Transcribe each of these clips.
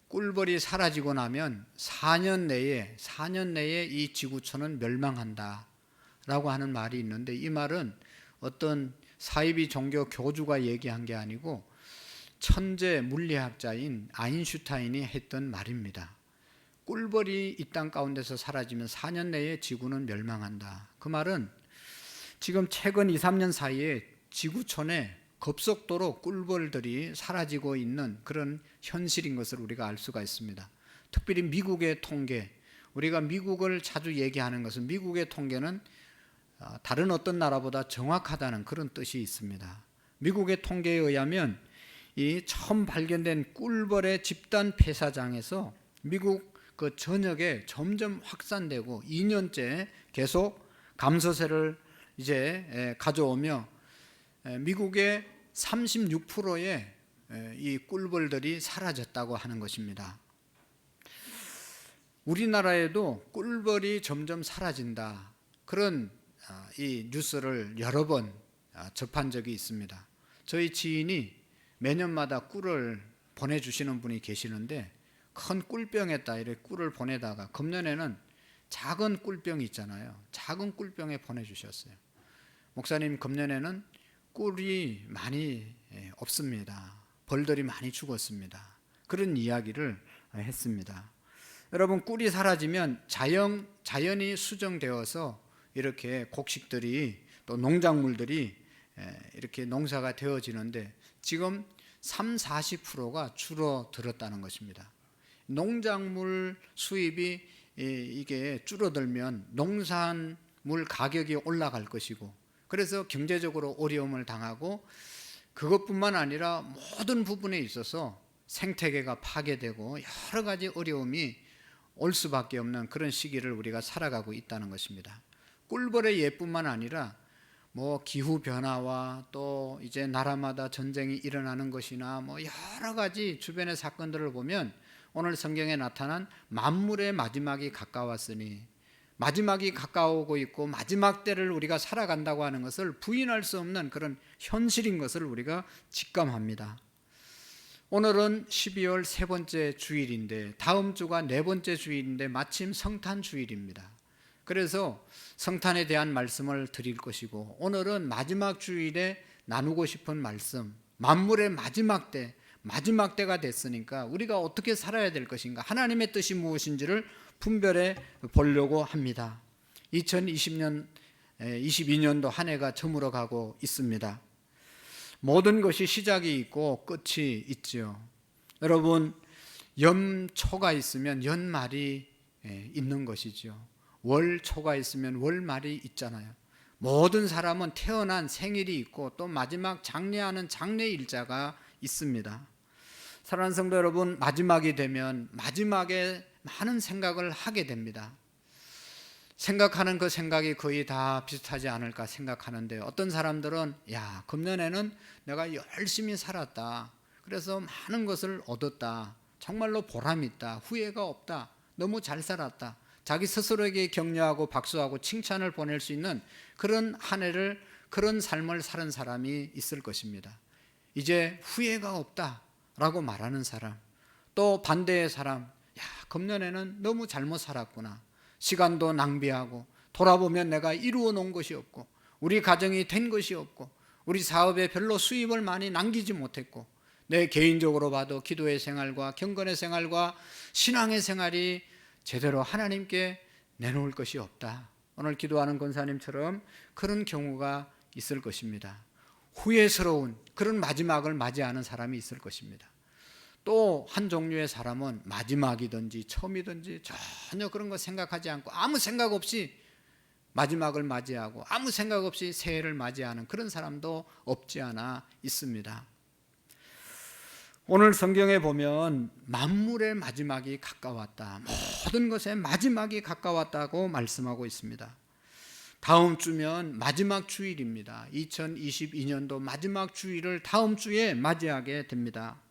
꿀벌이 사라지고 나면 4년 내에 이 지구촌은 멸망한다라고 하는 말이 있는데, 이 말은 어떤 사이비 종교 교주가 얘기한 게 아니고 천재 물리학자인 아인슈타인이 했던 말입니다. 꿀벌이 이 땅 가운데서 사라지면 4년 내에 지구는 멸망한다. 그 말은 지금 최근 2, 3년 사이에 지구촌에 급속도로 꿀벌들이 사라지고 있는 그런 현실인 것을 우리가 알 수가 있습니다. 특별히 미국의 통계, 우리가 미국을 자주 얘기하는 것은 미국의 통계는 다른 어떤 나라보다 정확하다는 그런 뜻이 있습니다. 미국의 통계에 의하면 이 처음 발견된 꿀벌의 집단 폐사장에서 미국 그 전역에 점점 확산되고 2년째 계속 감소세를 이제 가져오며 미국의 36%의 이 꿀벌들이 사라졌다고 하는 것입니다. 우리나라에도 꿀벌이 점점 사라진다, 그런 이 뉴스를 여러 번 접한 적이 있습니다. 저희 지인이 매년마다 꿀을 보내주시는 분이 계시는데, 큰 꿀병에다 이렇게 꿀을 보내다가 금년에는 작은 꿀병이 있잖아요. 작은 꿀병에 보내주셨어요. 목사님, 금년에는 꿀이 많이 없습니다. 벌들이 많이 죽었습니다. 그런 이야기를 했습니다. 여러분, 꿀이 사라지면 자연이 수정되어서 이렇게 곡식들이 또 농작물들이 이렇게 농사가 되어지는데, 지금 30-40%가 줄어들었다는 것입니다. 농작물 수입이 이게 줄어들면 농산물 가격이 올라갈 것이고, 그래서 경제적으로 어려움을 당하고, 그것뿐만 아니라 모든 부분에 있어서 생태계가 파괴되고 여러 가지 어려움이 올 수밖에 없는 그런 시기를 우리가 살아가고 있다는 것입니다. 꿀벌의 예뿐만 아니라 기후 변화와 또 이제 나라마다 전쟁이 일어나는 것이나 여러 가지 주변의 사건들을 보면 오늘 성경에 나타난 만물의 마지막이 가까웠으니, 마지막이 가까우고 있고 마지막 때를 우리가 살아간다고 하는 것을 부인할 수 없는 그런 현실인 것을 우리가 직감합니다. 오늘은 12월 세 번째 주일인데, 다음 주가 네 번째 주일인데 마침 성탄 주일입니다. 그래서 성탄에 대한 말씀을 드릴 것이고, 오늘은 마지막 주일에 나누고 싶은 말씀, 만물의 마지막 때가 됐으니까 우리가 어떻게 살아야 될 것인가, 하나님의 뜻이 무엇인지를 분별해 보려고 합니다. 2022년도 한 해가 저물어 가고 있습니다. 모든 것이 시작이 있고 끝이 있죠. 여러분, 연초가 있으면 연말이 있는 것이죠. 월초가 있으면 월말이 있잖아요. 모든 사람은 태어난 생일이 있고 또 마지막 장례하는 장례일자가 있습니다. 사랑하는 성도 여러분, 마지막이 되면 마지막에 많은 생각을 하게 됩니다. 생각하는 그 생각이 거의 다 비슷하지 않을까 생각하는데, 어떤 사람들은 금년에는 내가 열심히 살았다, 그래서 많은 것을 얻었다, 정말로 보람 있다, 후회가 없다, 너무 잘 살았다, 자기 스스로에게 격려하고 박수하고 칭찬을 보낼 수 있는 그런 한 해를, 그런 삶을 사는 사람이 있을 것입니다. 이제 후회가 없다 라고 말하는 사람, 또 반대의 사람, 금년에는 너무 잘못 살았구나, 시간도 낭비하고 돌아보면 내가 이루어 놓은 것이 없고 우리 가정이 된 것이 없고 우리 사업에 별로 수입을 많이 남기지 못했고 내 개인적으로 봐도 기도의 생활과 경건의 생활과 신앙의 생활이 제대로 하나님께 내놓을 것이 없다. 오늘 기도하는 권사님처럼 그런 경우가 있을 것입니다. 후회스러운 그런 마지막을 맞이하는 사람이 있을 것입니다. 또 한 종류의 사람은 마지막이든지 처음이든지 전혀 그런 거 생각하지 않고 아무 생각 없이 마지막을 맞이하고 아무 생각 없이 새해를 맞이하는 그런 사람도 없지 않아 있습니다. 오늘 성경에 보면 만물의 마지막이 가까웠다, 모든 것의 마지막이 가까웠다고 말씀하고 있습니다. 다음 주면 마지막 주일입니다. 2022년도 마지막 주일을 다음 주에 맞이하게 됩니다.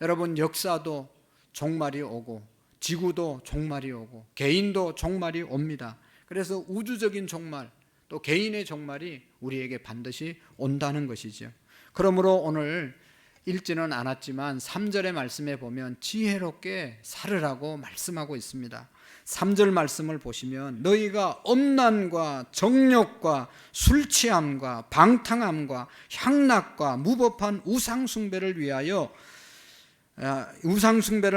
여러분, 역사도 종말이 오고 지구도 종말이 오고 개인도 종말이 옵니다. 그래서 우주적인 종말, 또 개인의 종말이 우리에게 반드시 온다는 것이죠. 그러므로 오늘 읽지는 않았지만 3절의 말씀에 보면 지혜롭게 살으라고 말씀하고 있습니다. 3절 말씀을 보시면 너희가 엄난과 정욕과 술 취함과 방탕함과 향락과 무법한 우상숭배를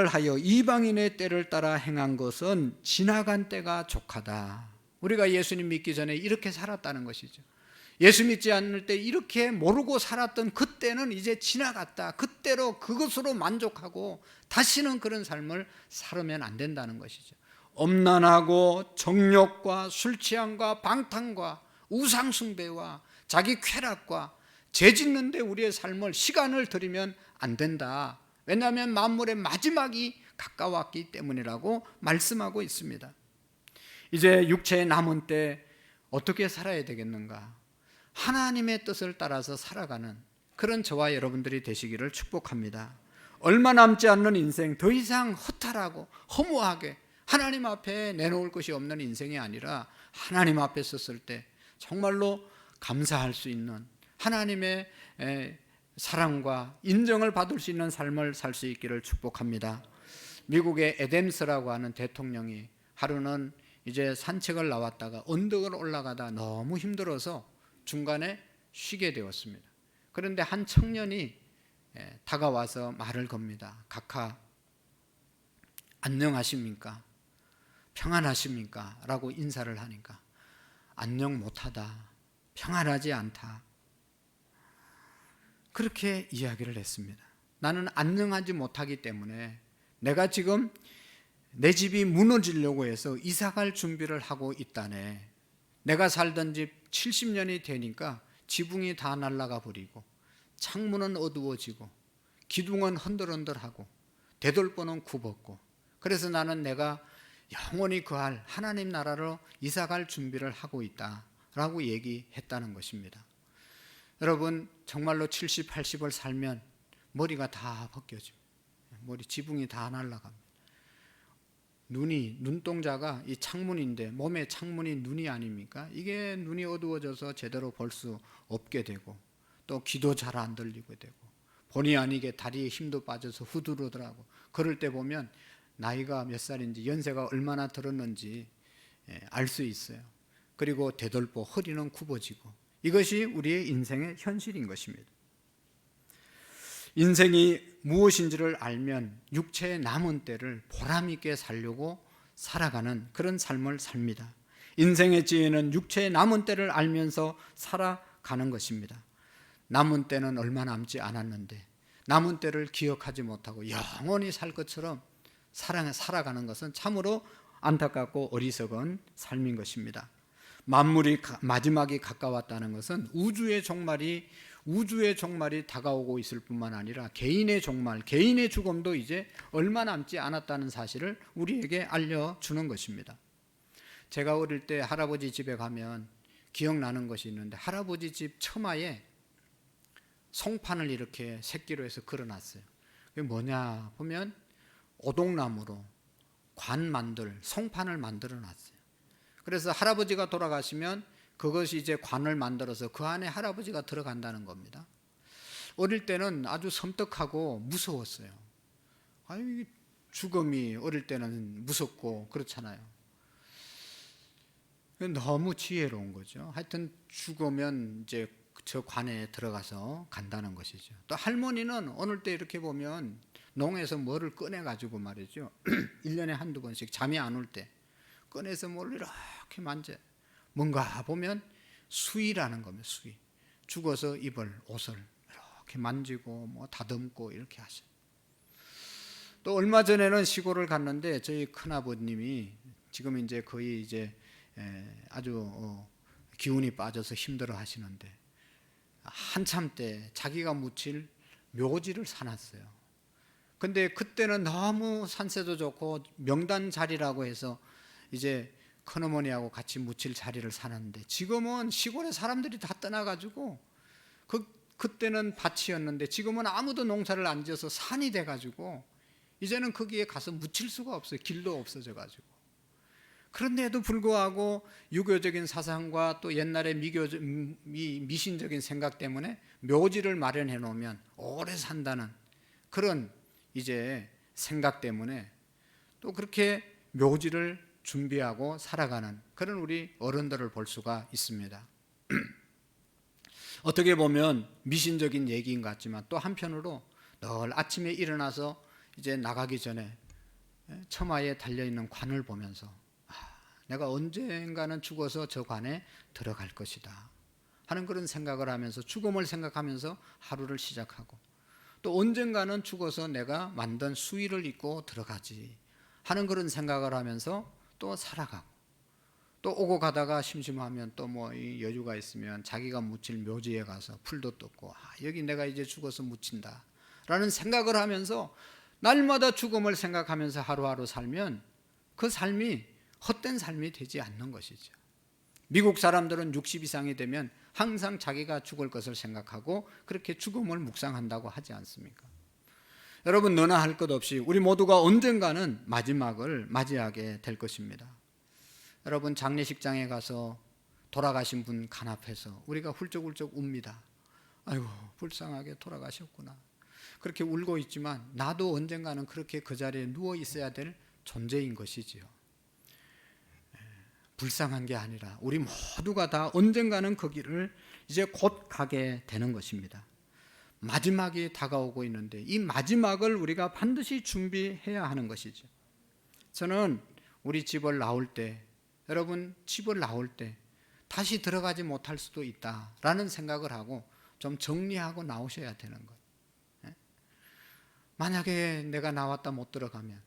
하여 이방인의 때를 따라 행한 것은 지나간 때가 족하다. 우리가 예수님 믿기 전에 이렇게 살았다는 것이죠. 예수 믿지 않을 때 이렇게 모르고 살았던 그때는 이제 지나갔다. 그때로 그것으로 만족하고 다시는 그런 삶을 살으면 안 된다는 것이죠. 엄난하고 정욕과 술 취함과 방탕과 우상숭배와 자기 쾌락과 죄 짓는 데 우리의 삶을 시간을 들이면 안 된다. 왜냐하면 만물의 마지막이 가까웠기 때문이라고 말씀하고 있습니다. 이제 육체에 남은 때 어떻게 살아야 되겠는가? 하나님의 뜻을 따라서 살아가는 그런 저와 여러분들이 되시기를 축복합니다. 얼마 남지 않는 인생, 더 이상 허탈하고 허무하게 하나님 앞에 내놓을 것이 없는 인생이 아니라 하나님 앞에 섰을 때 정말로 감사할 수 있는 하나님의 사랑과 인정을 받을 수 있는 삶을 살 수 있기를 축복합니다. 미국의 애덤스라고 하는 대통령이 하루는 이제 산책을 나왔다가 언덕을 올라가다 너무 힘들어서 중간에 쉬게 되었습니다. 그런데 한 청년이 다가와서 말을 겁니다. 각하, 안녕하십니까? 평안하십니까? 라고 인사를 하니까 안녕 못하다, 평안하지 않다, 그렇게 이야기를 했습니다. 나는 안녕하지 못하기 때문에 내가 지금 내 집이 무너지려고 해서 이사갈 준비를 하고 있다네. 내가 살던 집 70년이 되니까 지붕이 다 날아가 버리고 창문은 어두워지고 기둥은 흔들흔들하고 대돌보는 굽었고, 그래서 나는 내가 영원히 거할 하나님 나라로 이사갈 준비를 하고 있다라고 얘기했다는 것입니다. 여러분, 정말로 70, 80을 살면 머리가 다 벗겨집니다. 머리 지붕이 다 날아갑니다. 눈동자가 이 창문인데 몸의 창문이 눈이 아닙니까? 이게 눈이 어두워져서 제대로 볼 수 없게 되고, 또 귀도 잘 안 들리게 되고, 본의 아니게 다리에 힘도 빠져서 후들후들하고, 그럴 때 보면 나이가 몇 살인지 연세가 얼마나 들었는지 알 수 있어요. 그리고 대돌보, 허리는 굽어지고, 이것이 우리의 인생의 현실인 것입니다. 인생이 무엇인지를 알면 육체의 남은 때를 보람있게 살려고 살아가는 그런 삶을 삽니다. 인생의 지혜는 육체의 남은 때를 알면서 살아가는 것입니다. 남은 때는 얼마 남지 않았는데 남은 때를 기억하지 못하고 영원히 살 것처럼 살아가는 것은 참으로 안타깝고 어리석은 삶인 것입니다. 만물이 마지막이 가까웠다는 것은 우주의 종말이 다가오고 있을 뿐만 아니라 개인의 종말, 개인의 죽음도 이제 얼마 남지 않았다는 사실을 우리에게 알려주는 것입니다. 제가 어릴 때 할아버지 집에 가면 기억나는 것이 있는데, 할아버지 집 처마에 송판을 이렇게 새끼로 해서 걸어놨어요. 그게 뭐냐 보면 오동나무로 송판을 만들어 놨어요. 그래서 할아버지가 돌아가시면 그것이 이제 관을 만들어서 그 안에 할아버지가 들어간다는 겁니다. 어릴 때는 아주 섬뜩하고 무서웠어요. 죽음이 어릴 때는 무섭고 그렇잖아요. 너무 지혜로운 거죠. 하여튼 죽으면 이제 저 관에 들어가서 간다는 것이죠. 또 할머니는 어느 때 이렇게 보면 농에서 뭐를 꺼내가지고 말이죠. 1년에 한두 번씩 잠이 안 올 때 꺼내서 뭘 이렇게 만져. 뭔가 보면 수의라는 겁니다. 수의. 죽어서 입을 옷을 이렇게 만지고 뭐 다듬고 이렇게 하셔요. 또 얼마 전에는 시골을 갔는데 저희 큰아버님이 지금 이제 거의 이제 아주 기운이 빠져서 힘들어 하시는데, 한참 때 자기가 묻힐 묘지를 사놨어요. 근데 그때는 너무 산세도 좋고 명단 자리라고 해서 이제 큰어머니하고 같이 묻힐 자리를 사놨는데, 지금은 시골에 사람들이 다 떠나가지고 그때는 밭이었는데 지금은 아무도 농사를 안 지어서 산이 돼가지고 이제는 거기에 가서 묻힐 수가 없어요. 길도 없어져가지고. 그런데도 불구하고 유교적인 사상과 또 옛날의 미신적인 생각 때문에 묘지를 마련해 놓으면 오래 산다는 그런 이제 생각 때문에 또 그렇게 묘지를 준비하고 살아가는 그런 우리 어른들을 볼 수가 있습니다. 어떻게 보면 미신적인 얘기인 것 같지만 또 한편으로 늘 아침에 일어나서 이제 나가기 전에 처마에 달려있는 관을 보면서 내가 언젠가는 죽어서 저 관에 들어갈 것이다 하는 그런 생각을 하면서 죽음을 생각하면서 하루를 시작하고 또 언젠가는 죽어서 내가 만든 수의를 입고 들어가지 하는 그런 생각을 하면서 또 살아가고 또 오고 가다가 심심하면 또 뭐 여유가 있으면 자기가 묻힐 묘지에 가서 풀도 뜯고 여기 내가 이제 죽어서 묻힌다 라는 생각을 하면서 날마다 죽음을 생각하면서 하루하루 살면 그 삶이 헛된 삶이 되지 않는 것이죠. 미국 사람들은 60 이상이 되면 항상 자기가 죽을 것을 생각하고 그렇게 죽음을 묵상한다고 하지 않습니까? 여러분, 너나 할 것 없이 우리 모두가 언젠가는 마지막을 맞이하게 될 것입니다. 여러분, 장례식장에 가서 돌아가신 분 간앞에서 우리가 훌쩍훌쩍 웁니다. 아이고, 불쌍하게 돌아가셨구나. 그렇게 울고 있지만 나도 언젠가는 그렇게 그 자리에 누워 있어야 될 존재인 것이지요. 불쌍한 게 아니라 우리 모두가 다 언젠가는 그 길을 이제 곧 가게 되는 것입니다. 마지막이 다가오고 있는데 이 마지막을 우리가 반드시 준비해야 하는 것이죠. 저는 우리 집을 나올 때, 여러분 집을 나올 때 다시 들어가지 못할 수도 있다라는 생각을 하고 좀 정리하고 나오셔야 되는 것. 만약에 내가 나왔다 못 들어가면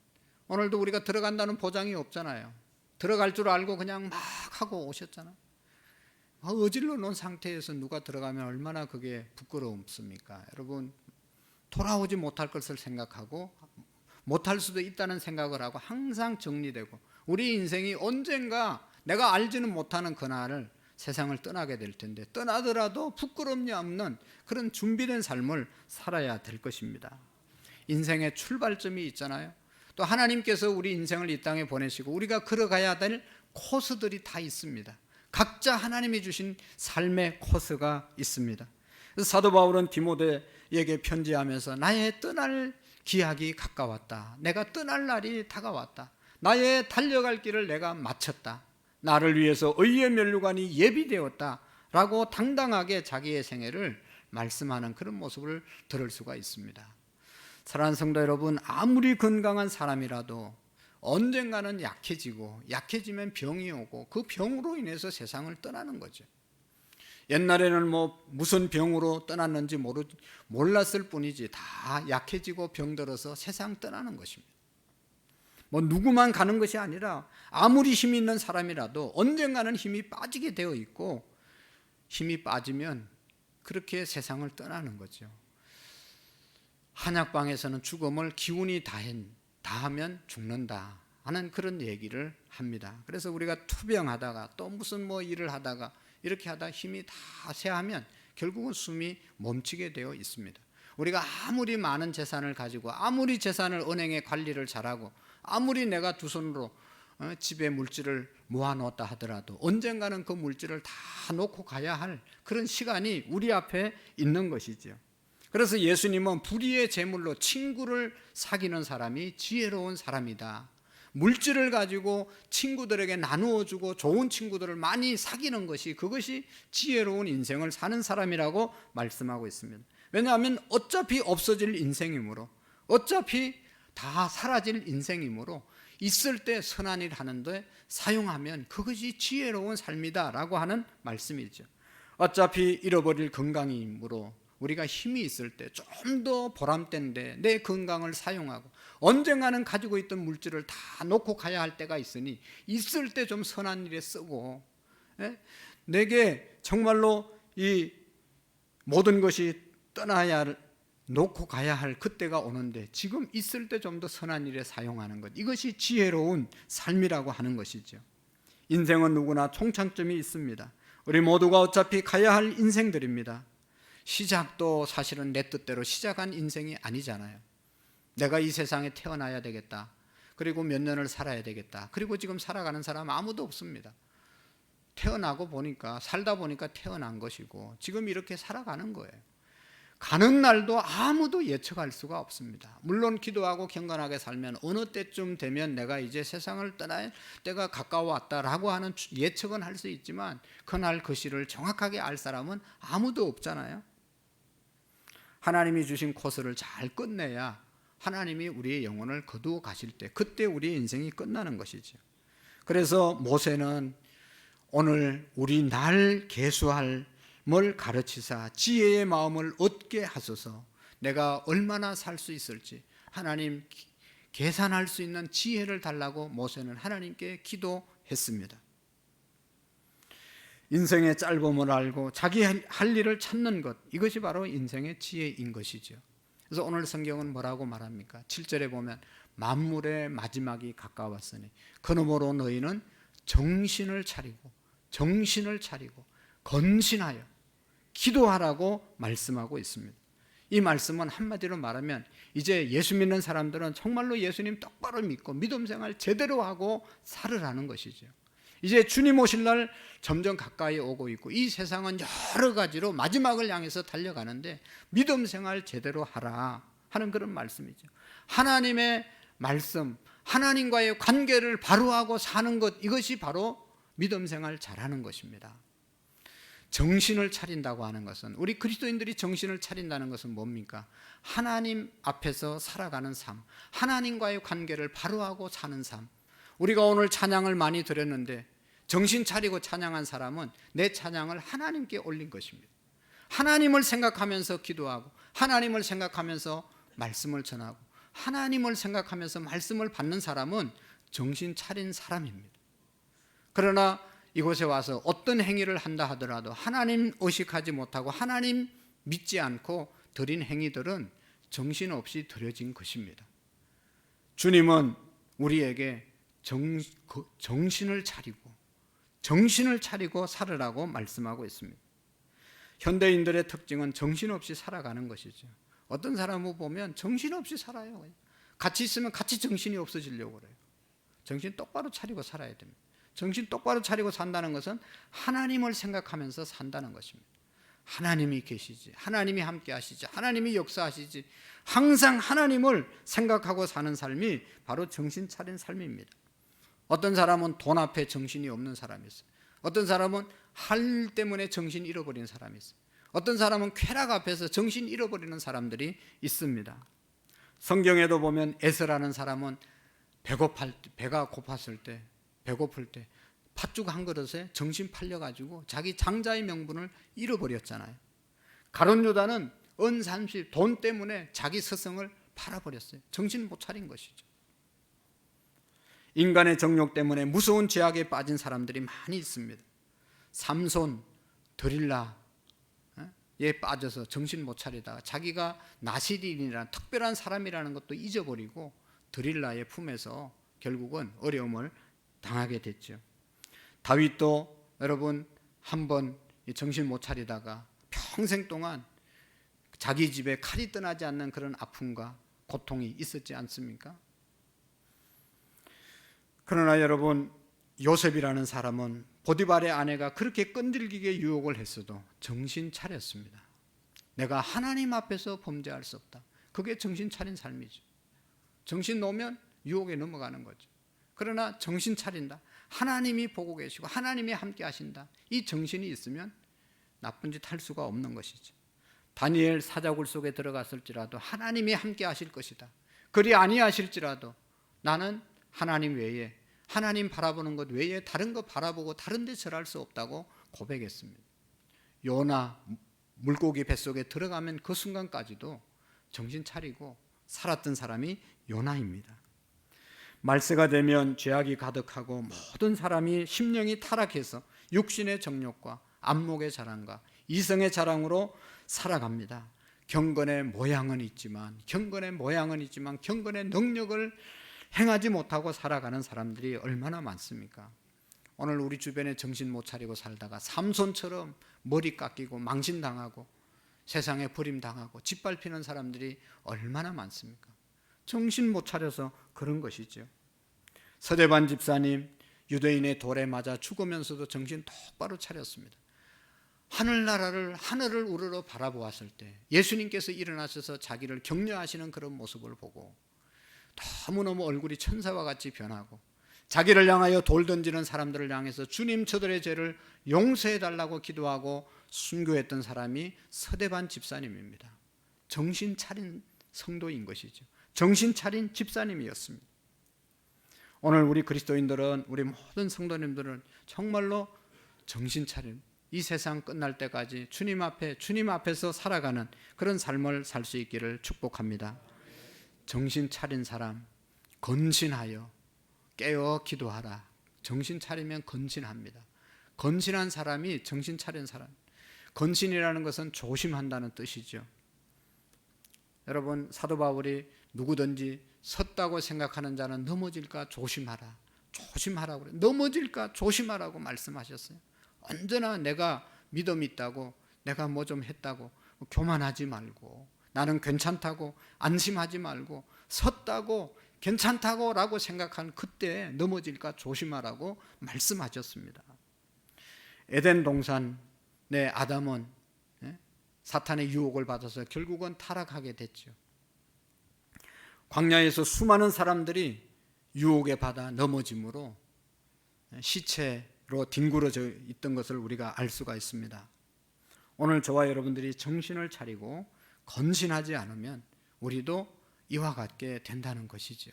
오늘도 우리가 들어간다는 보장이 없잖아요. 들어갈 줄 알고 그냥 막 하고 오셨잖아요. 어질러 놓은 상태에서 누가 들어가면 얼마나 그게 부끄럽습니까? 여러분, 돌아오지 못할 것을 생각하고 못할 수도 있다는 생각을 하고 항상 정리되고 우리 인생이 언젠가 내가 알지는 못하는 그날을 세상을 떠나게 될 텐데 떠나더라도 부끄럼이 없는 그런 준비된 삶을 살아야 될 것입니다. 인생의 출발점이 있잖아요. 또 하나님께서 우리 인생을 이 땅에 보내시고 우리가 걸어가야 될 코스들이 다 있습니다. 각자 하나님이 주신 삶의 코스가 있습니다. 그래서 사도 바울은 디모데에게 편지하면서 나의 떠날 기약이 가까웠다. 내가 떠날 날이 다가왔다. 나의 달려갈 길을 내가 마쳤다. 나를 위해서 의의 면류관이 예비되었다 라고 당당하게 자기의 생애를 말씀하는 그런 모습을 들을 수가 있습니다. 사랑하는 성도 여러분, 아무리 건강한 사람이라도 언젠가는 약해지고 약해지면 병이 오고 그 병으로 인해서 세상을 떠나는 거죠. 옛날에는 무슨 병으로 떠났는지 몰랐을 뿐이지 다 약해지고 병들어서 세상 떠나는 것입니다. 누구만 가는 것이 아니라 아무리 힘이 있는 사람이라도 언젠가는 힘이 빠지게 되어 있고 힘이 빠지면 그렇게 세상을 떠나는 거죠. 한약방에서는 죽음을 기운이 다하면 죽는다 하는 그런 얘기를 합니다. 그래서 우리가 투병하다가 또 무슨 일을 하다가 이렇게 하다 힘이 다 쇠하면 결국은 숨이 멈추게 되어 있습니다. 우리가 아무리 많은 재산을 가지고 아무리 재산을 은행에 관리를 잘하고 아무리 내가 두 손으로 집에 물질을 모아놓았다 하더라도 언젠가는 그 물질을 다 놓고 가야 할 그런 시간이 우리 앞에 있는 것이죠. 그래서 예수님은 불의의 제물로 친구를 사귀는 사람이 지혜로운 사람이다. 물질을 가지고 친구들에게 나누어주고 좋은 친구들을 많이 사귀는 것이 그것이 지혜로운 인생을 사는 사람이라고 말씀하고 있습니다. 왜냐하면 어차피 없어질 인생이므로 어차피 다 사라질 인생이므로 있을 때 선한 일 하는데 사용하면 그것이 지혜로운 삶이다 라고 하는 말씀이죠. 어차피 잃어버릴 건강이므로 우리가 힘이 있을 때 좀 더 보람된데 내 건강을 사용하고 언젠가는 가지고 있던 물질을 다 놓고 가야 할 때가 있으니 있을 때 좀 선한 일에 쓰고 내게 정말로 이 모든 것이 떠나야 놓고 가야 할 그때가 오는데 지금 있을 때 좀 더 선한 일에 사용하는 것, 이것이 지혜로운 삶이라고 하는 것이죠. 인생은 누구나 총창점이 있습니다. 우리 모두가 어차피 가야 할 인생들입니다. 시작도 사실은 내 뜻대로 시작한 인생이 아니잖아요. 내가 이 세상에 태어나야 되겠다. 그리고 몇 년을 살아야 되겠다. 그리고 지금 살아가는 사람 아무도 없습니다. 태어나고 보니까, 살다 보니까 태어난 것이고 지금 이렇게 살아가는 거예요. 가는 날도 아무도 예측할 수가 없습니다. 물론 기도하고 경건하게 살면 어느 때쯤 되면 내가 이제 세상을 떠날 때가 가까워왔다라고 하는 예측은 할 수 있지만 그날 그 시를 정확하게 알 사람은 아무도 없잖아요. 하나님이 주신 코스를 잘 끝내야 하나님이 우리의 영혼을 거두어 가실 때, 그때 우리의 인생이 끝나는 것이죠. 그래서 모세는 오늘 우리 날 계수할 뭘 가르치사 지혜의 마음을 얻게 하소서. 내가 얼마나 살 수 있을지 하나님 계산할 수 있는 지혜를 달라고 모세는 하나님께 기도했습니다. 인생의 짧음을 알고 자기 할 일을 찾는 것, 이것이 바로 인생의 지혜인 것이죠. 그래서 오늘 성경은 뭐라고 말합니까? 7절에 보면 만물의 마지막이 가까웠으니 그러므로 너희는 정신을 차리고 건신하여 기도하라고 말씀하고 있습니다. 이 말씀은 한마디로 말하면 이제 예수 믿는 사람들은 정말로 예수님 똑바로 믿고 믿음 생활 제대로 하고 살으라는 것이죠. 이제 주님 오실 날 점점 가까이 오고 있고 이 세상은 여러 가지로 마지막을 향해서 달려가는데 믿음 생활 제대로 하라 하는 그런 말씀이죠. 하나님의 말씀, 하나님과의 관계를 바로 하고 사는 것, 이것이 바로 믿음 생활 잘하는 것입니다. 정신을 차린다고 하는 것은, 우리 그리스도인들이 정신을 차린다는 것은 뭡니까? 하나님 앞에서 살아가는 삶, 하나님과의 관계를 바로 하고 사는 삶. 우리가 오늘 찬양을 많이 드렸는데 정신 차리고 찬양한 사람은 내 찬양을 하나님께 올린 것입니다. 하나님을 생각하면서 기도하고 하나님을 생각하면서 말씀을 전하고 하나님을 생각하면서 말씀을 받는 사람은 정신 차린 사람입니다. 그러나 이곳에 와서 어떤 행위를 한다 하더라도 하나님 의식하지 못하고 하나님 믿지 않고 드린 행위들은 정신없이 드려진 것입니다. 주님은 우리에게 정신을 차리고 살으라고 말씀하고 있습니다. 현대인들의 특징은 정신없이 살아가는 것이죠. 어떤 사람을 보면 정신없이 살아요. 같이 있으면 같이 정신이 없어지려고 그래요. 정신 똑바로 차리고 살아야 됩니다. 정신 똑바로 차리고 산다는 것은 하나님을 생각하면서 산다는 것입니다. 하나님이 계시지, 하나님이 함께 하시지, 하나님이 역사하시지, 항상 하나님을 생각하고 사는 삶이 바로 정신 차린 삶입니다. 어떤 사람은 돈 앞에 정신이 없는 사람이 있어요. 어떤 사람은 할 일 때문에 정신 잃어버리는 사람이 있어요. 어떤 사람은 쾌락 앞에서 정신 잃어버리는 사람들이 있습니다. 성경에도 보면 에스라는 사람은 배가 고팠을 때, 배고플 때 팥죽 한 그릇에 정신 팔려가지고 자기 장자의 명분을 잃어버렸잖아요. 가룟 유다는 은삼십 돈 때문에 자기 스승을 팔아버렸어요. 정신 못 차린 것이죠. 인간의 정욕 때문에 무서운 죄악에 빠진 사람들이 많이 있습니다. 삼손, 드릴라에 빠져서 정신 못 차리다가 자기가 나시린이라는 특별한 사람이라는 것도 잊어버리고 드릴라의 품에서 결국은 어려움을 당하게 됐죠. 다윗도 여러분 한번 정신 못 차리다가 평생 동안 자기 집에 칼이 떠나지 않는 그런 아픔과 고통이 있었지 않습니까? 그러나 여러분, 요셉이라는 사람은 보디발의 아내가 그렇게 끈질기게 유혹을 했어도 정신 차렸습니다. 내가 하나님 앞에서 범죄할 수 없다. 그게 정신 차린 삶이죠. 정신 놓으면 유혹에 넘어가는 거죠. 그러나 정신 차린다. 하나님이 보고 계시고 하나님이 함께 하신다. 이 정신이 있으면 나쁜 짓 할 수가 없는 것이죠. 다니엘 사자굴 속에 들어갔을지라도 하나님이 함께 하실 것이다. 그리 아니하실지라도 나는 하나님 외에, 하나님 바라보는 것 외에 다른 거 바라보고 다른 데 절할 수 없다고 고백했습니다. 요나 물고기 뱃속에 들어가면 그 순간까지도 정신 차리고 살았던 사람이 요나입니다. 말세가 되면 죄악이 가득하고 모든 사람이 심령이 타락해서 육신의 정욕과 안목의 자랑과 이성의 자랑으로 살아갑니다. 경건의 모양은 있지만 경건의 능력을 행하지 못하고 살아가는 사람들이 얼마나 많습니까? 오늘 우리 주변에 정신 못 차리고 살다가 삼손처럼 머리 깎이고 망신당하고 세상에 버림당하고 짓밟히는 사람들이 얼마나 많습니까? 정신 못 차려서 그런 것이죠. 서대반 집사님 유대인의 돌에 맞아 죽으면서도 정신 똑바로 차렸습니다. 하늘을 우러러 바라보았을 때 예수님께서 일어나셔서 자기를 격려하시는 그런 모습을 보고 너무너무 얼굴이 천사와 같이 변하고 자기를 향하여 돌 던지는 사람들을 향해서 주님 저들의 죄를 용서해 달라고 기도하고 순교했던 사람이 서대반 집사님입니다. 정신 차린 성도인 것이죠. 정신 차린 집사님이었습니다. 오늘 우리 그리스도인들은, 우리 모든 성도님들은 정말로 정신 차린, 이 세상 끝날 때까지 주님 앞에서 살아가는 그런 삶을 살 수 있기를 축복합니다. 정신 차린 사람, 건신하여 깨어 기도하라. 정신 차리면 건신합니다. 건신한 사람이 정신 차린 사람. 건신이라는 것은 조심한다는 뜻이죠. 여러분, 사도 바울이 누구든지 섰다고 생각하는 자는 넘어질까 조심하라. 조심하라고 그래요. 넘어질까 조심하라고 말씀하셨어요. 언제나 내가 믿음이 있다고, 내가 뭐 좀 했다고 교만하지 말고, 나는 괜찮다고 안심하지 말고, 섰다고 괜찮다고 라고 생각한 그때 넘어질까 조심하라고 말씀하셨습니다. 에덴 동산 내 아담은 사탄의 유혹을 받아서 결국은 타락하게 됐죠. 광야에서 수많은 사람들이 유혹에 받아 넘어짐으로 시체로 뒹굴어져 있던 것을 우리가 알 수가 있습니다. 오늘 저와 여러분들이 정신을 차리고 건신하지 않으면 우리도 이와 같게 된다는 것이죠.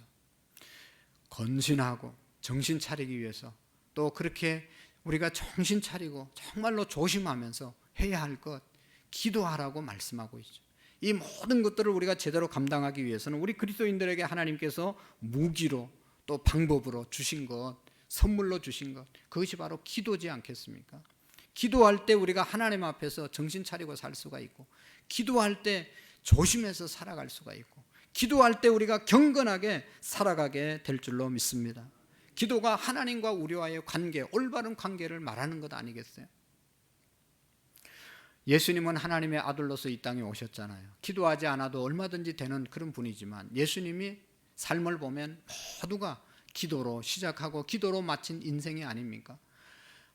건신하고 정신 차리기 위해서 또 그렇게 우리가 정신 차리고 정말로 조심하면서 해야 할 것, 기도하라고 말씀하고 있죠. 이 모든 것들을 우리가 제대로 감당하기 위해서는 우리 그리스도인들에게 하나님께서 무기로 또 방법으로 주신 것, 선물로 주신 것, 그것이 바로 기도지 않겠습니까? 기도할 때 우리가 하나님 앞에서 정신 차리고 살 수가 있고, 기도할 때 조심해서 살아갈 수가 있고, 기도할 때 우리가 경건하게 살아가게 될 줄로 믿습니다. 기도가 하나님과 우리와의 관계, 올바른 관계를 말하는 것 아니겠어요? 예수님은 하나님의 아들로서 이 땅에 오셨잖아요. 기도하지 않아도 얼마든지 되는 그런 분이지만 예수님이 삶을 보면 모두가 기도로 시작하고 기도로 마친 인생이 아닙니까?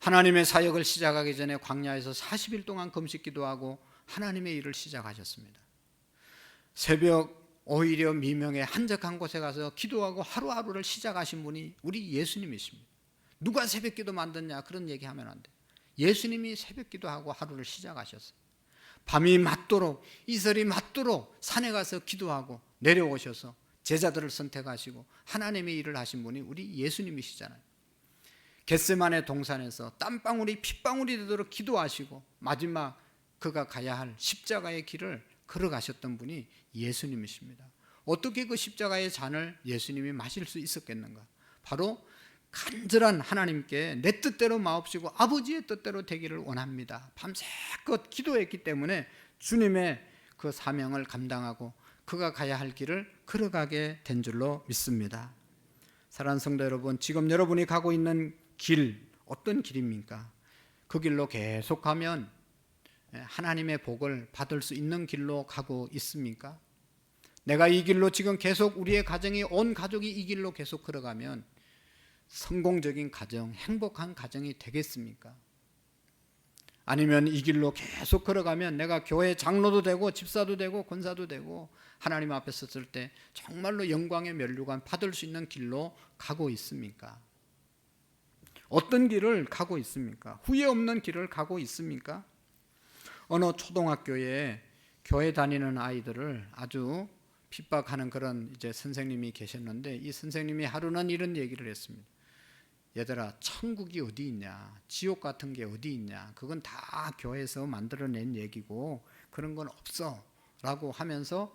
하나님의 사역을 시작하기 전에 광야에서 40일 동안 금식 기도하고 하나님의 일을 시작하셨습니다. 새벽 오히려 미명에 한적한 곳에 가서 기도하고 하루하루를 시작하신 분이 우리 예수님이십니다. 누가 새벽 기도 만드냐 그런 얘기하면 안 돼요. 예수님이 새벽 기도하고 하루를 시작하셨어요. 밤이 맞도록, 이슬이 맞도록 산에 가서 기도하고 내려오셔서 제자들을 선택하시고 하나님의 일을 하신 분이 우리 예수님이시잖아요. 겟세마네 동산에서 땀방울이 핏방울이 되도록 기도하시고 마지막 그가 가야 할 십자가의 길을 걸어가셨던 분이 예수님이십니다. 어떻게 그 십자가의 잔을 예수님이 마실 수 있었겠는가? 바로 간절한 하나님께 내 뜻대로 마옵시고 아버지의 뜻대로 되기를 원합니다. 밤새껏 기도했기 때문에 주님의 그 사명을 감당하고 그가 가야 할 길을 걸어가게 된 줄로 믿습니다. 사랑하는 성도 여러분, 지금 여러분이 가고 있는 길 어떤 길입니까? 그 길로 계속 가면 하나님의 복을 받을 수 있는 길로 가고 있습니까? 내가 이 길로 지금 계속 우리의 가정이 온 가족이 이 길로 계속 걸어가면 성공적인 가정, 행복한 가정이 되겠습니까? 아니면 이 길로 계속 걸어가면 내가 교회 장로도 되고 집사도 되고 권사도 되고 하나님 앞에 섰을 때 정말로 영광의 면류관 받을 수 있는 길로 가고 있습니까? 어떤 길을 가고 있습니까? 후회 없는 길을 가고 있습니까? 어느 초등학교에 교회 다니는 아이들을 아주 핍박하는 그런 이제 선생님이 계셨는데 이 선생님이 하루는 이런 얘기를 했습니다. 얘들아, 천국이 어디 있냐, 지옥 같은 게 어디 있냐, 그건 다 교회에서 만들어낸 얘기고 그런 건 없어 라고 하면서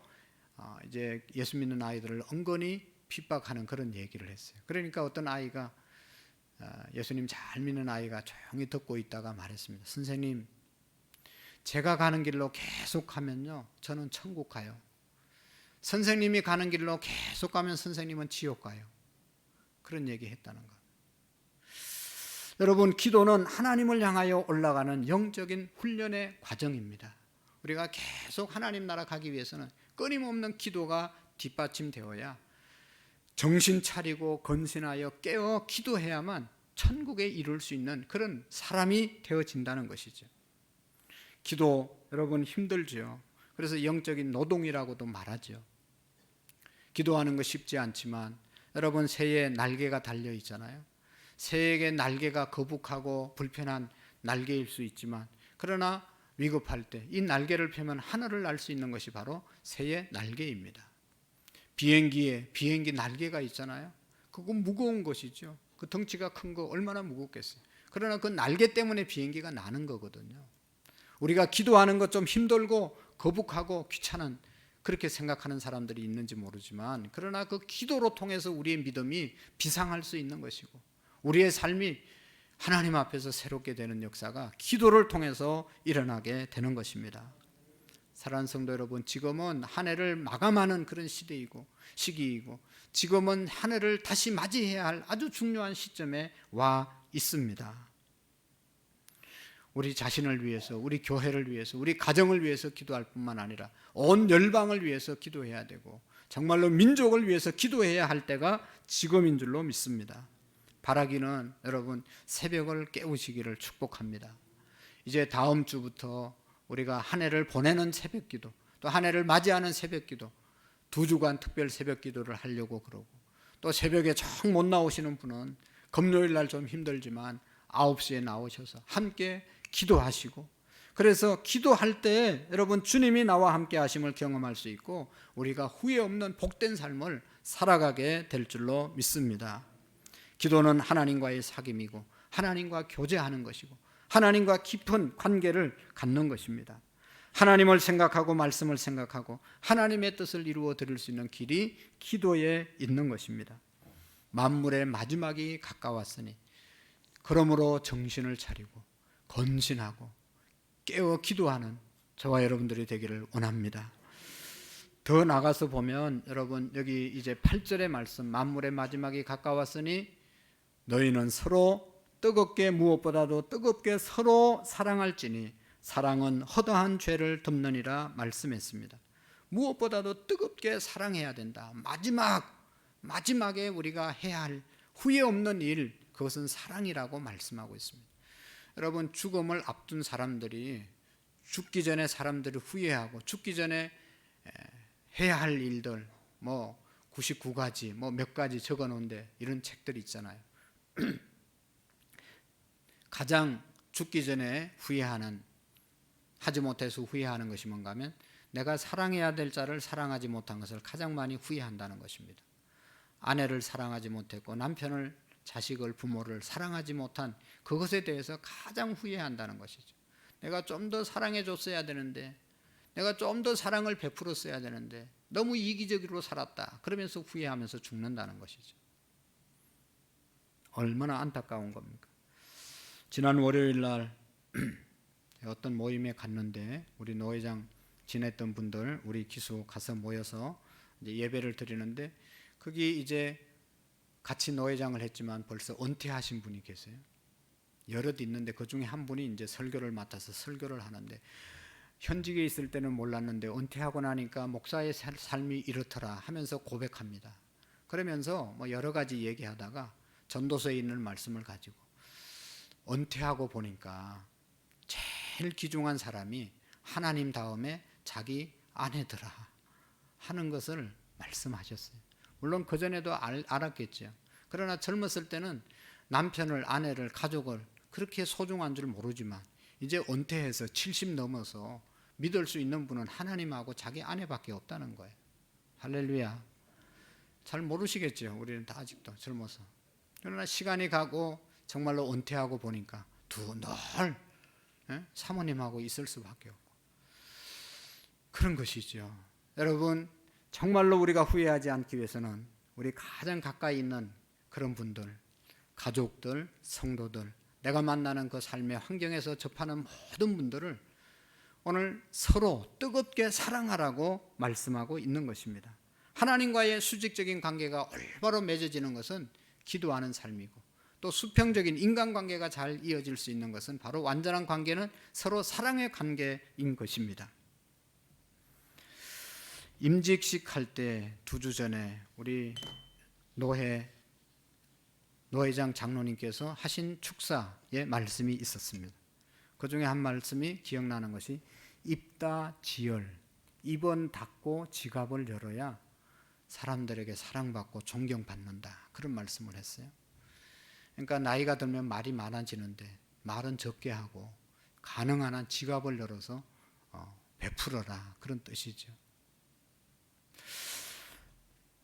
이제 예수 믿는 아이들을 은근히 핍박하는 그런 얘기를 했어요. 그러니까 어떤 아이가 예수님 잘 믿는 아이가 조용히 듣고 있다가 말했습니다. 선생님, 제가 가는 길로 계속 가면요 저는 천국 가요. 선생님이 가는 길로 계속 가면 선생님은 지옥 가요. 그런 얘기 했다는 것. 여러분, 기도는 하나님을 향하여 올라가는 영적인 훈련의 과정입니다. 우리가 계속 하나님 나라 가기 위해서는 끊임없는 기도가 뒷받침되어야 정신 차리고 건신하여 깨어 기도해야만 천국에 이룰 수 있는 그런 사람이 되어진다는 것이죠. 기도 여러분 힘들죠. 그래서 영적인 노동이라고도 말하죠. 기도하는 거 쉽지 않지만 여러분 새에 날개가 달려 있잖아요. 새에게 날개가 거북하고 불편한 날개일 수 있지만 그러나 위급할 때 이 날개를 펴면 하늘을 날 수 있는 것이 바로 새의 날개입니다. 비행기 날개가 있잖아요. 그거 무거운 것이죠. 그 덩치가 큰 거 얼마나 무겁겠어요. 그러나 그 날개 때문에 비행기가 나는 거거든요. 우리가 기도하는 것 좀 힘들고 거북하고 귀찮은 그렇게 생각하는 사람들이 있는지 모르지만 그러나 그 기도로 통해서 우리의 믿음이 비상할 수 있는 것이고 우리의 삶이 하나님 앞에서 새롭게 되는 역사가 기도를 통해서 일어나게 되는 것입니다. 사랑하는 성도 여러분, 지금은 한 해를 마감하는 그런 시기이고 지금은 한 해를 다시 맞이해야 할 아주 중요한 시점에 와 있습니다. 우리 자신을 위해서, 우리 교회를 위해서, 우리 가정을 위해서 기도할 뿐만 아니라 온 열방을 위해서 기도해야 되고 정말로 민족을 위해서 기도해야 할 때가 지금인 줄로 믿습니다. 바라기는 여러분 새벽을 깨우시기를 축복합니다. 이제 다음 주부터 우리가 한 해를 보내는 새벽기도, 또 한 해를 맞이하는 새벽기도, 2주간 특별 새벽기도를 하려고 그러고 또 새벽에 정 못 나오시는 분은 금요일 날 좀 힘들지만 9시에 나오셔서 함께 기도하시고 그래서 기도할 때 여러분 주님이 나와 함께 하심을 경험할 수 있고 우리가 후회 없는 복된 삶을 살아가게 될 줄로 믿습니다. 기도는 하나님과의 사귐이고 하나님과 교제하는 것이고 하나님과 깊은 관계를 갖는 것입니다. 하나님을 생각하고 말씀을 생각하고 하나님의 뜻을 이루어 드릴 수 있는 길이 기도에 있는 것입니다. 만물의 마지막이 가까웠으니 그러므로 정신을 차리고 건신하고 깨어 기도하는 저와 여러분들이 되기를 원합니다. 더 나가서 보면 여러분 여기 이제 8절의 말씀 만물의 마지막이 가까웠으니 너희는 서로 뜨겁게 무엇보다도 뜨겁게 서로 사랑할지니 사랑은 허다한 죄를 덮느니라 말씀했습니다. 무엇보다도 뜨겁게 사랑해야 된다. 마지막에 우리가 해야 할 후회 없는 일 그것은 사랑이라고 말씀하고 있습니다. 여러분 죽음을 앞둔 사람들이 죽기 전에 사람들이 후회하고 죽기 전에 해야 할 일들 99가지 몇 가지 적어 놓은데 이런 책들이 있잖아요. 가장 죽기 전에 하지 못해서 후회하는 것이 뭔가 하면 내가 사랑해야 될 자를 사랑하지 못한 것을 가장 많이 후회한다는 것입니다. 아내를 사랑하지 못했고 남편을 자식을 부모를 사랑하지 못한 그것에 대해서 가장 후회한다는 것이죠. 내가 좀 더 사랑해 줬어야 되는데 내가 좀 더 사랑을 베풀었어야 되는데 너무 이기적으로 살았다 그러면서 후회하면서 죽는다는 것이죠. 얼마나 안타까운 겁니까? 지난 월요일 날 어떤 모임에 갔는데 우리 노회장 지냈던 분들 우리 기수 가서 모여서 이제 예배를 드리는데 거기 이제 같이 노회장을 했지만 벌써 은퇴하신 분이 계세요. 여럿 있는데 그 중에 한 분이 이제 설교를 맡아서 설교를 하는데 현직에 있을 때는 몰랐는데 은퇴하고 나니까 목사의 삶이 이렇더라 하면서 고백합니다. 그러면서 여러 가지 얘기하다가 전도서에 있는 말씀을 가지고 은퇴하고 보니까 제일 귀중한 사람이 하나님 다음에 자기 아내더라 하는 것을 말씀하셨어요. 물론 그전에도 알았겠죠. 그러나 젊었을 때는 남편을, 아내를, 가족을 그렇게 소중한 줄 모르지만 이제 은퇴해서 70 넘어서 믿을 수 있는 분은 하나님하고 자기 아내밖에 없다는 거예요. 할렐루야. 잘 모르시겠죠. 우리는 다 아직도 젊어서. 그러나 시간이 가고 정말로 은퇴하고 보니까 늘 사모님하고 있을 수밖에 없고 그런 것이죠. 여러분 정말로 우리가 후회하지 않기 위해서는 우리 가장 가까이 있는 그런 분들, 가족들, 성도들, 내가 만나는 그 삶의 환경에서 접하는 모든 분들을 오늘 서로 뜨겁게 사랑하라고 말씀하고 있는 것입니다. 하나님과의 수직적인 관계가 올바로 맺어지는 것은 기도하는 삶이고 또 수평적인 인간관계가 잘 이어질 수 있는 것은 바로 완전한 관계는 서로 사랑의 관계인 것입니다. 임직식 할 때 2주 전에 우리 노회장 장로님께서 하신 축사의 말씀이 있었습니다. 그 중에 한 말씀이 기억나는 것이 입다지열, 입은 닫고 지갑을 열어야 사람들에게 사랑받고 존경받는다, 그런 말씀을 했어요. 그러니까 나이가 들면 말이 많아지는데 말은 적게 하고 가능한 한 지갑을 열어서 베풀어라, 그런 뜻이죠.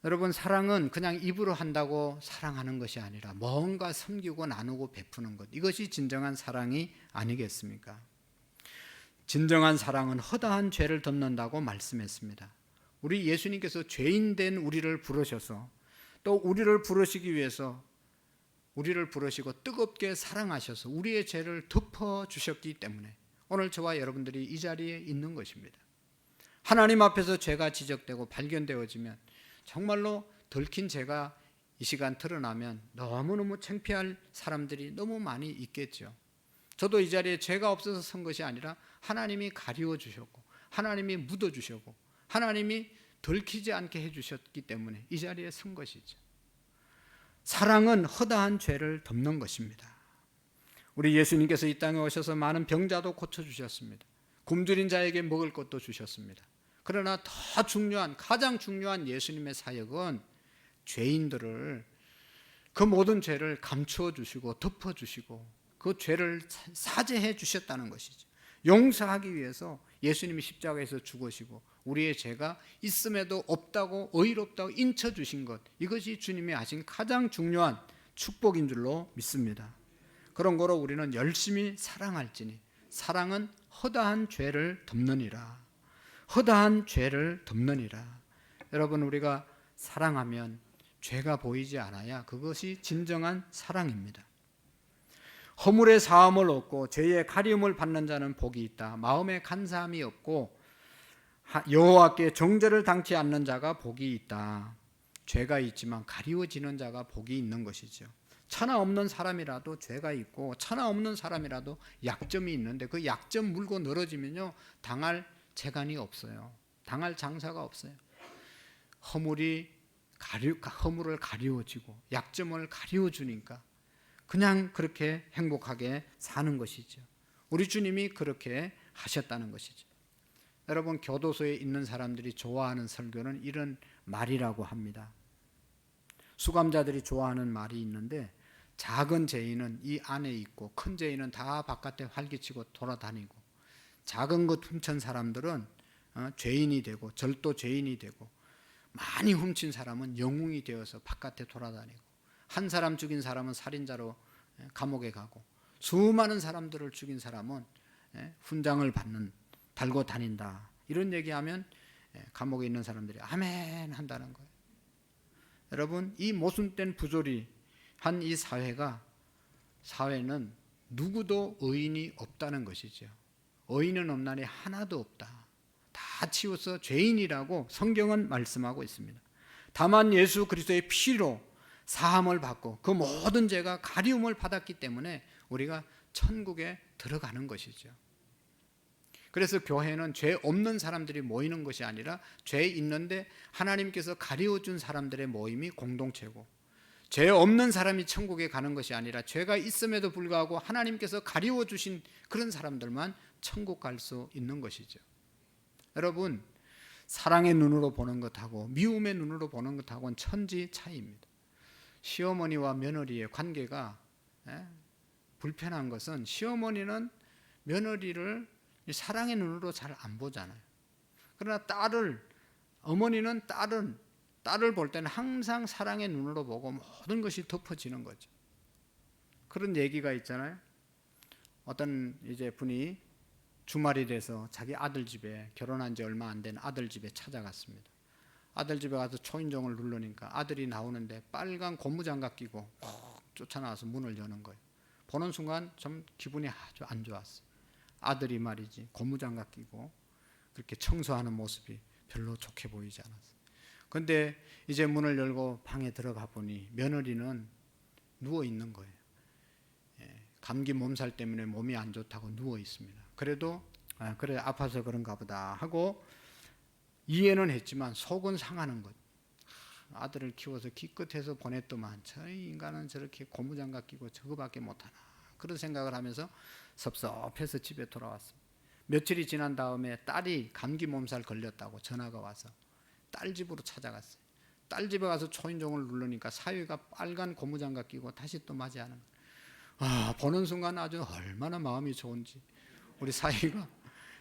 여러분, 사랑은 그냥 입으로 한다고 사랑하는 것이 아니라 뭔가 섬기고 나누고 베푸는 것, 이것이 진정한 사랑이 아니겠습니까? 진정한 사랑은 허다한 죄를 덮는다고 말씀했습니다. 우리 예수님께서 죄인된 우리를 부르셔서 또 우리를 부르시기 위해서 우리를 부르시고 뜨겁게 사랑하셔서 우리의 죄를 덮어주셨기 때문에 오늘 저와 여러분들이 이 자리에 있는 것입니다. 하나님 앞에서 죄가 지적되고 발견되어지면 정말로 들킨 죄가 이 시간 드러나면 너무너무 창피할 사람들이 너무 많이 있겠죠. 저도 이 자리에 죄가 없어서 선 것이 아니라 하나님이 가리워 주셨고 하나님이 묻어 주셨고 하나님이 들키지 않게 해주셨기 때문에 이 자리에 선 것이죠. 사랑은 허다한 죄를 덮는 것입니다. 우리 예수님께서 이 땅에 오셔서 많은 병자도 고쳐주셨습니다. 굶주린 자에게 먹을 것도 주셨습니다. 그러나 더 중요한, 가장 중요한 예수님의 사역은 죄인들을, 그 모든 죄를 감추어 주시고 덮어 주시고 그 죄를 사죄해 주셨다는 것이죠. 용서하기 위해서 예수님이 십자가에서 죽으시고 우리의 죄가 있음에도 없다고, 의롭다고 인쳐 주신 것, 이것이 주님이 하신 가장 중요한 축복인 줄로 믿습니다. 그런 거로 우리는 열심히 사랑할지니 사랑은 허다한 죄를 덮느니라. 허다한 죄를 덮느니라. 여러분, 우리가 사랑하면 죄가 보이지 않아야 그것이 진정한 사랑입니다. 허물의 사함을 얻고 죄의 가리움을 받는 자는 복이 있다. 마음에 간사함이 없고 여호와께 정죄를 당치 않는 자가 복이 있다. 죄가 있지만 가리워지는 자가 복이 있는 것이죠. 천하 없는 사람이라도 죄가 있고 천하 없는 사람이라도 약점이 있는데 그 약점 물고 늘어지면요, 당할 재간이 없어요. 당할 장사가 없어요. 허물을 가리워지고 약점을 가리워주니까 그냥 그렇게 행복하게 사는 것이죠. 우리 주님이 그렇게 하셨다는 것이죠. 여러분, 교도소에 있는 사람들이 좋아하는 설교는 이런 말이라고 합니다. 수감자들이 좋아하는 말이 있는데, 작은 죄인은 이 안에 있고 큰 죄인은 다 바깥에 활기치고 돌아다니고, 작은 것 훔친 사람들은 죄인이 되고 절도 죄인이 되고, 많이 훔친 사람은 영웅이 되어서 바깥에 돌아다니고, 한 사람 죽인 사람은 살인자로 감옥에 가고, 수많은 사람들을 죽인 사람은 훈장을 달고 다닌다. 이런 얘기하면 감옥에 있는 사람들이 아멘 한다는 거예요. 여러분, 이 모순된 부조리 한 이 사회는 누구도 의인이 없다는 것이죠. 의인은 없나니 하나도 없다. 다 치워서 죄인이라고 성경은 말씀하고 있습니다. 다만 예수 그리스도의 피로 사함을 받고 그 모든 죄가 가리움을 받았기 때문에 우리가 천국에 들어가는 것이죠. 그래서 교회는 죄 없는 사람들이 모이는 것이 아니라 죄 있는데 하나님께서 가리워준 사람들의 모임이 공동체고, 죄 없는 사람이 천국에 가는 것이 아니라 죄가 있음에도 불구하고 하나님께서 가리워주신 그런 사람들만 천국 갈 수 있는 것이죠. 여러분, 사랑의 눈으로 보는 것하고 미움의 눈으로 보는 것하고는 천지 차이입니다. 시어머니와 며느리의 관계가 불편한 것은, 시어머니는 며느리를 사랑의 눈으로 잘 안 보잖아요. 그러나 어머니는 딸을 볼 때는 항상 사랑의 눈으로 보고 모든 것이 덮어지는 거죠. 그런 얘기가 있잖아요. 어떤 분이 주말이 돼서 자기 아들 집에, 결혼한 지 얼마 안 된 아들 집에 찾아갔습니다. 아들 집에 가서 초인종을 누르니까 아들이 나오는데 빨간 고무장갑 끼고 쫓아나와서 문을 여는 거예요. 보는 순간 좀 기분이 아주 안 좋았어요. 아들이 말이지 고무장갑 끼고 그렇게 청소하는 모습이 별로 좋게 보이지 않았어요. 그런데 이제 문을 열고 방에 들어가 보니 며느리는 누워 있는 거예요. 감기 몸살 때문에 몸이 안 좋다고 누워 있습니다. 그래도 그래 아파서 그런가 보다 하고 이해는 했지만 속은 상하는 것. 아들을 키워서 기껏해서 보냈더만 저 인간은 저렇게 고무장갑 끼고 저거밖에 못하나, 그런 생각을 하면서 섭섭해서 집에 돌아왔습니다. 며칠이 지난 다음에 딸이 감기 몸살 걸렸다고 전화가 와서 딸 집으로 찾아갔어요. 딸 집에 가서 초인종을 누르니까 사위가 빨간 고무장갑 끼고 다시 또 맞이하는 거예요. 보는 순간 아주 얼마나 마음이 좋은지, 우리 사위가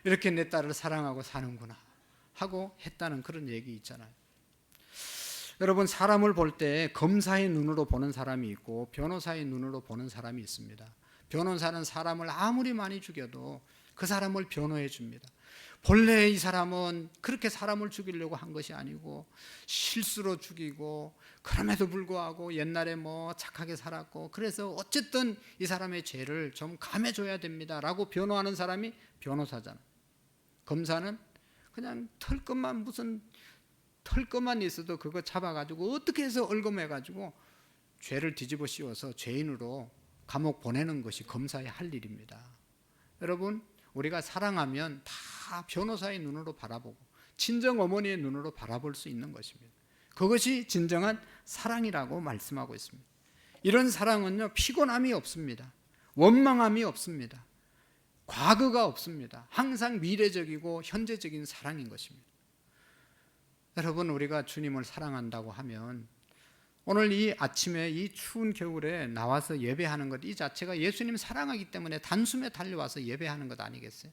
이렇게 내 딸을 사랑하고 사는구나 하고 했다는 그런 얘기 있잖아요. 여러분, 사람을 볼 때 검사의 눈으로 보는 사람이 있고 변호사의 눈으로 보는 사람이 있습니다. 변호사는 사람을 아무리 많이 죽여도 그 사람을 변호해 줍니다. 본래 이 사람은 그렇게 사람을 죽이려고 한 것이 아니고 실수로 죽이고, 그럼에도 불구하고 옛날에 뭐 착하게 살았고, 그래서 어쨌든 이 사람의 죄를 좀 감해줘야 됩니다 라고 변호하는 사람이 변호사잖아요. 검사는 그냥 무슨 털것만 있어도 그거 잡아가지고 어떻게 해서 얼검해가지고 죄를 뒤집어 씌워서 죄인으로 감옥 보내는 것이 검사의 할 일입니다. 여러분, 우리가 사랑하면 다 변호사의 눈으로 바라보고 친정 어머니의 눈으로 바라볼 수 있는 것입니다. 그것이 진정한 사랑이라고 말씀하고 있습니다. 이런 사랑은요, 피곤함이 없습니다. 원망함이 없습니다. 과거가 없습니다. 항상 미래적이고 현재적인 사랑인 것입니다. 여러분, 우리가 주님을 사랑한다고 하면 오늘 이 아침에 이 추운 겨울에 나와서 예배하는 것, 이 자체가 예수님 사랑하기 때문에 단숨에 달려와서 예배하는 것 아니겠어요?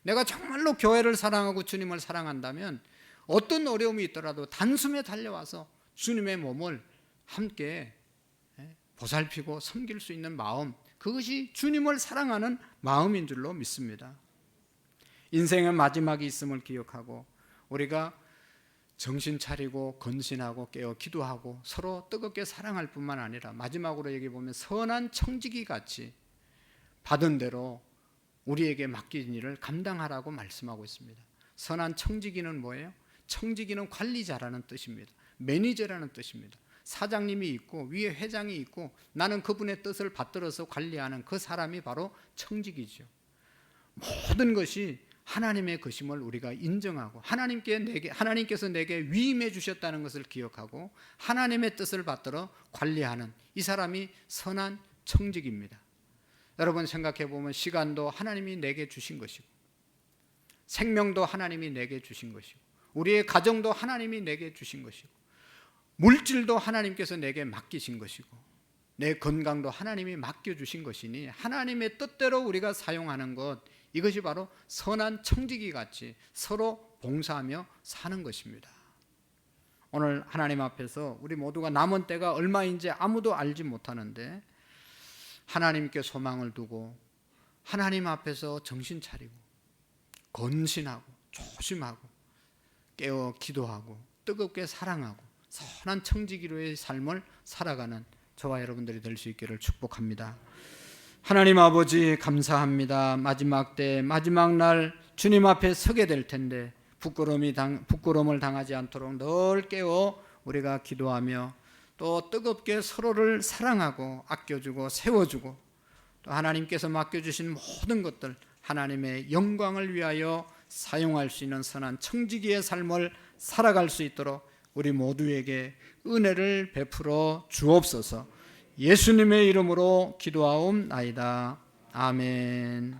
내가 정말로 교회를 사랑하고 주님을 사랑한다면 어떤 어려움이 있더라도 단숨에 달려와서 주님의 몸을 함께 보살피고 섬길 수 있는 마음, 그것이 주님을 사랑하는 마음인 줄로 믿습니다. 인생의 마지막이 있음을 기억하고 우리가 정신 차리고 건신하고 깨어 기도하고 서로 뜨겁게 사랑할 뿐만 아니라 마지막으로 얘기해 보면 선한 청지기 같이 받은 대로 우리에게 맡긴 일을 감당하라고 말씀하고 있습니다. 선한 청지기는 뭐예요? 청지기는 관리자라는 뜻입니다. 매니저라는 뜻입니다. 사장님이 있고 위에 회장이 있고 나는 그분의 뜻을 받들어서 관리하는 그 사람이 바로 청지기죠. 모든 것이 하나님의 것임을 우리가 인정하고 하나님께서 내게 위임해 주셨다는 것을 기억하고 하나님의 뜻을 받들어 관리하는 이 사람이 선한 청직입니다. 여러분, 생각해 보면 시간도 하나님이 내게 주신 것이고 생명도 하나님이 내게 주신 것이고 우리의 가정도 하나님이 내게 주신 것이고 물질도 하나님께서 내게 맡기신 것이고 내 건강도 하나님이 맡겨주신 것이니 하나님의 뜻대로 우리가 사용하는 것, 이것이 바로 선한 청지기 같이 서로 봉사하며 사는 것입니다. 오늘 하나님 앞에서 우리 모두가 남은 때가 얼마인지 아무도 알지 못하는데 하나님께 소망을 두고 하나님 앞에서 정신 차리고 건신하고 조심하고 깨어 기도하고 뜨겁게 사랑하고 선한 청지기로의 삶을 살아가는 저와 여러분들이 될 수 있기를 축복합니다. 하나님 아버지, 감사합니다. 마지막 때 마지막 날 주님 앞에 서게 될 텐데 부끄러움을 당하지 않도록 늘 깨워 우리가 기도하며 또 뜨겁게 서로를 사랑하고 아껴주고 세워주고 또 하나님께서 맡겨주신 모든 것들 하나님의 영광을 위하여 사용할 수 있는 선한 청지기의 삶을 살아갈 수 있도록 우리 모두에게 은혜를 베풀어 주옵소서. 예수님의 이름으로 기도하옵나이다. 아멘.